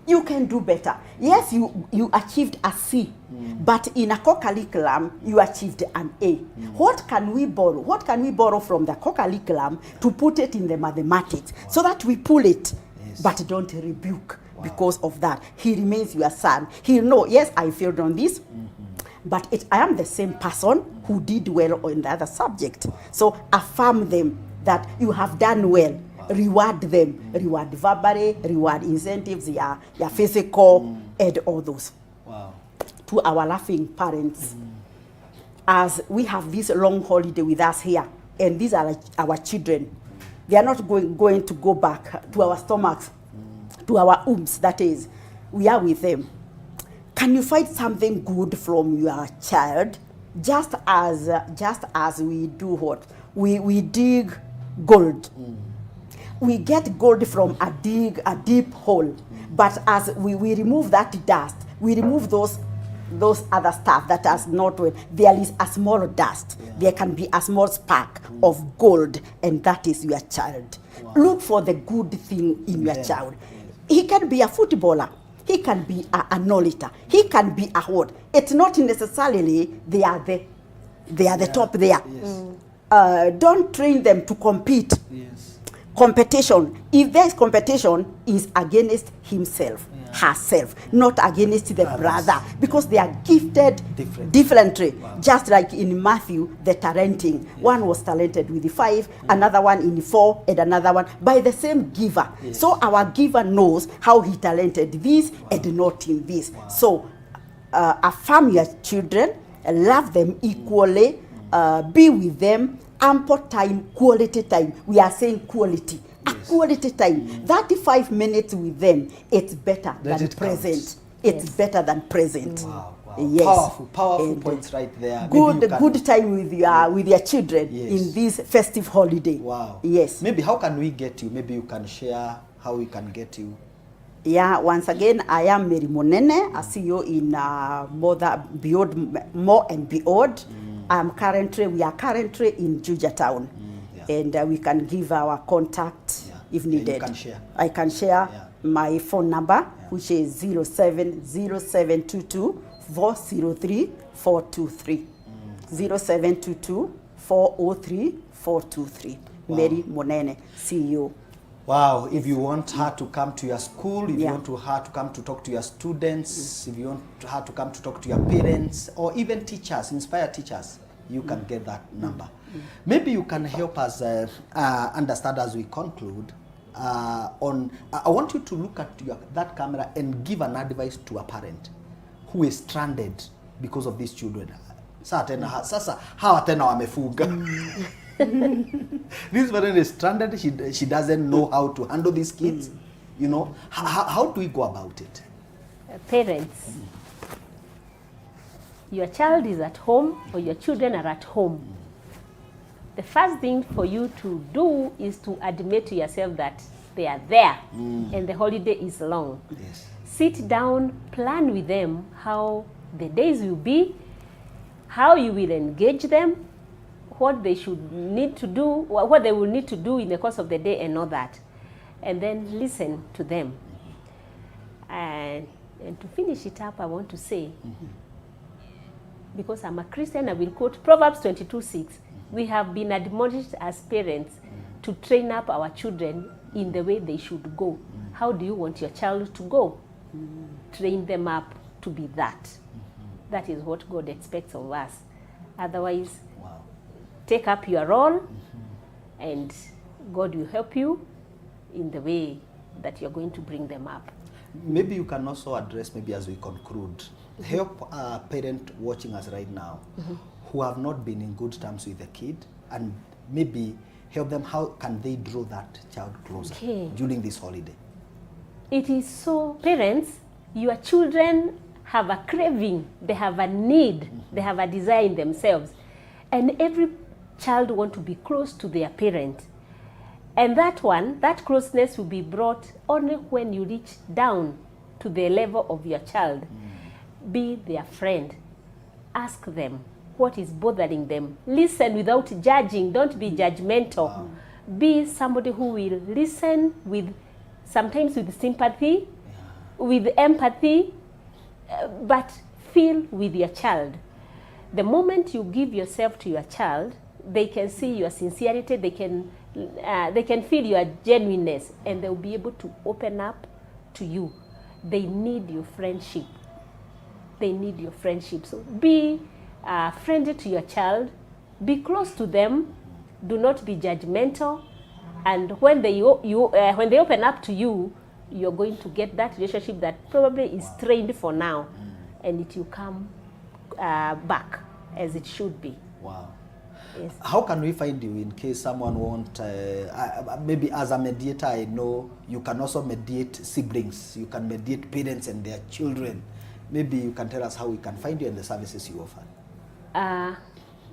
You can do better. Yes, you achieved a C, but in a co-curriculum, you achieved an A. What can we borrow? What can we borrow from the co-curriculum to put it in the mathematics so that we pull it, but don't rebuke because of that? He remains your son. He'll know, yes, I failed on this, but I am the same person who did well on the other subject. So affirm them that you have done well. Reward them, reward verbally, reward incentives, your physical, and all those. To our laughing parents, as we have this long holiday with us here, and these are our children, they are not going to go back to our stomachs, to our that is. we are with them. Can you find something good from your child? Just as we do what? We dig gold. We get gold from a deep hole. But as we remove that dust, we remove those other stuff that has not, there is a small dust. There can be a small spark of gold, and that is your child. Look for the good thing in your child. He can be a footballer. He can be an orator. He can be a what? It's not necessarily they are the top there. Yes. Don't train them to compete. Yes. Competition, if there's competition, is against himself, herself, not against the brother, because they are gifted differently. Wow. Just like in Matthew, the talenting. Yes. One was talented with 5, another one in 4, and another one by the same giver. Yes. So our giver knows how he talented this and not in this. Wow. So affirm your children, love them equally, be with them, ample time, quality time. We are saying quality. Yes. A quality time. 35 minutes with them, it's better than present. It's better than present. Wow, wow. Yes. Powerful points right there. Good time with your children in this festive holiday. Wow. Yes. Maybe how can we get you? Maybe you can share how we can get you. Yeah, once again, I am Mary Munene, a CEO in More and Beyond. We are currently in Juja Town, and we can give our contact if needed. You can share. I can share my phone number, which is 070722 403 423. 0722 403 423. Mary Munene, CEO. Wow, if you want her to come to your school, if you want her to come to talk to your students, if you want her to come to talk to your parents, or even teachers, inspire teachers, you can get that number. Maybe you can help us understand as we conclude I want you to look at that camera and give an advice to a parent who is stranded because of these children. Sasa hawa tena wamefuga. This parent is stranded. She doesn't know how to handle these kids. You know, how do we go about it? Parents, your child is at home or your children are at home. The first thing for you to do is to admit to yourself that they are there and the holiday is long. Yes. Sit down, plan with them how the days will be, how you will engage them, what they should need to do, what they will need to do in the course of the day and all that. And then listen to them. And to finish it up, I want to say, because I'm a Christian, I will quote Proverbs 22:6. We have been admonished as parents to train up our children in the way they should go. How do you want your child to go? Train them up to be that. That is what God expects of us. Otherwise, take up your role and God will help you in the way that you're going to bring them up. Maybe you can also address, maybe as we conclude, help a parent watching us right now who have not been in good terms with the kid, and maybe help them, how can they draw that child closer during this holiday? It is so, parents, your children have a craving, they have a need, they have a desire in themselves. And every child wants to be close to their parent. And that closeness will be brought only when you reach down to the level of your child. Be their friend. Ask them what is bothering them. Listen without judging. Don't be judgmental. Be somebody who will listen sometimes with sympathy, with empathy, but feel with your child. The moment you give yourself to your child, they can see your sincerity, they can feel your genuineness, and they'll be able to open up to you. They need your friendship. They need your friendship. So be friendly to your child. Be close to them. Do not be judgmental. And when they open up to you, you're going to get that relationship that probably is strained for now, and it will come back as it should be. Wow. Yes. How can we find you in case someone want, maybe as a mediator, I know you can also mediate siblings, you can mediate parents and their children. Maybe you can tell us how we can find you and the services you offer.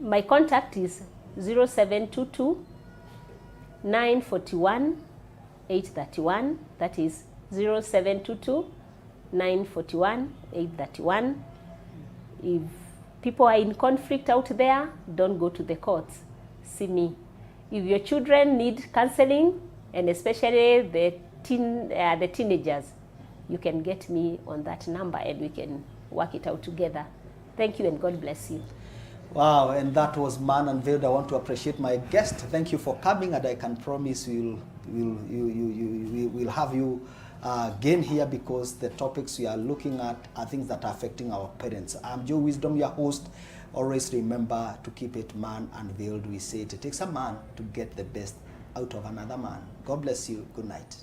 My contact is 0722 941 831. That is 0722 941 831. If people are in conflict out there, don't go to the courts. See me. If your children need counseling, and especially the teenagers, you can get me on that number and we can work it out together. Thank you and God bless you. Wow, and that was Man Unveiled. I want to appreciate my guest. Thank you for coming, and I can promise we'll have you again here, because the topics we are looking at are things that are affecting our parents. I'm Joe Wisdom, your host. Always remember to keep it Man Unveiled. We say it takes a man to get the best out of another man. God bless you. Good night.